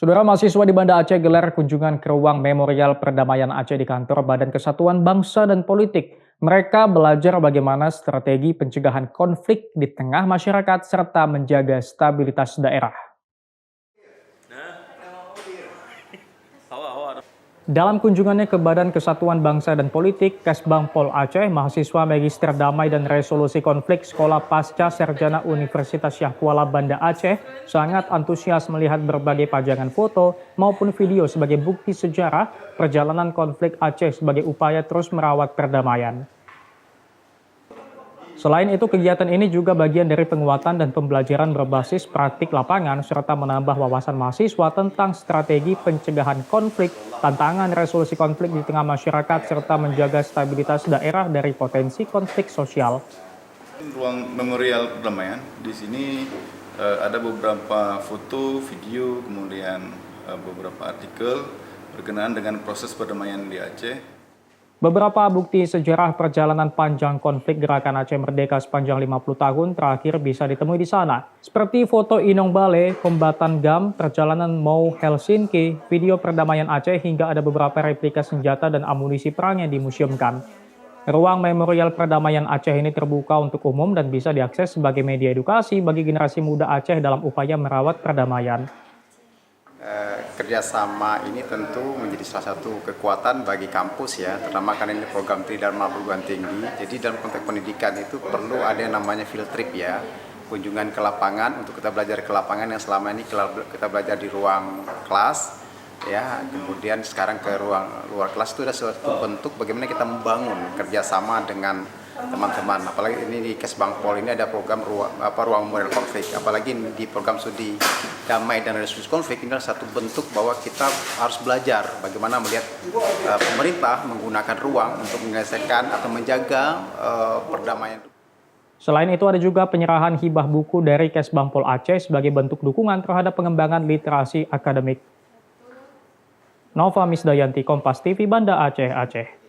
Saudara mahasiswa di Banda Aceh gelar kunjungan ke ruang Memorial Perdamaian Aceh di kantor Badan Kesatuan Bangsa dan Politik. Mereka belajar bagaimana strategi pencegahan konflik di tengah masyarakat serta menjaga stabilitas daerah. Dalam kunjungannya ke Badan Kesatuan Bangsa dan Politik, Kesbang Pol Aceh, mahasiswa Magister Damai dan Resolusi Konflik Sekolah Pasca Sarjana Universitas Syah Kuala Banda Aceh sangat antusias melihat berbagai pajangan foto maupun video sebagai bukti sejarah perjalanan konflik Aceh sebagai upaya terus merawat perdamaian. Selain itu, kegiatan ini juga bagian dari penguatan dan pembelajaran berbasis praktik lapangan serta menambah wawasan mahasiswa tentang strategi pencegahan konflik, tantangan resolusi konflik di tengah masyarakat, serta menjaga stabilitas daerah dari potensi konflik sosial. Ruang Memorial Perdamaian di sini ada beberapa foto, video, kemudian beberapa artikel berkenaan dengan proses perdamaian di Aceh. Beberapa bukti sejarah perjalanan panjang konflik Gerakan Aceh Merdeka sepanjang 50 tahun terakhir bisa ditemui di sana. Seperti foto Inong Bale, kombatan GAM, perjalanan Mau Helsinki, video perdamaian Aceh hingga ada beberapa replika senjata dan amunisi perang yang dimuseumkan. Ruang Memorial Perdamaian Aceh ini terbuka untuk umum dan bisa diakses sebagai media edukasi bagi generasi muda Aceh dalam upaya merawat perdamaian. Kerjasama ini tentu menjadi salah satu kekuatan bagi kampus ya, terutama karena ini program Tridharma perguruan tinggi. Jadi dalam konteks pendidikan itu perlu ada yang namanya field trip ya, kunjungan ke lapangan untuk kita belajar ke lapangan yang selama ini kita belajar di ruang kelas ya, kemudian sekarang ke ruang luar kelas. Itu ada suatu bentuk bagaimana kita membangun kerjasama dengan teman-teman. Apalagi ini di Kesbang Pol ini ada program ruang model konflik, apalagi di program studi damai dan resolusi konflik. Ini adalah satu bentuk bahwa kita harus belajar bagaimana melihat pemerintah menggunakan ruang untuk menyelesaikan atau menjaga perdamaian. Selain itu ada juga penyerahan hibah buku dari Kesbang Pol Aceh sebagai bentuk dukungan terhadap pengembangan literasi akademik. Nova Misdayanti, Kompas TV, Banda Aceh, Aceh.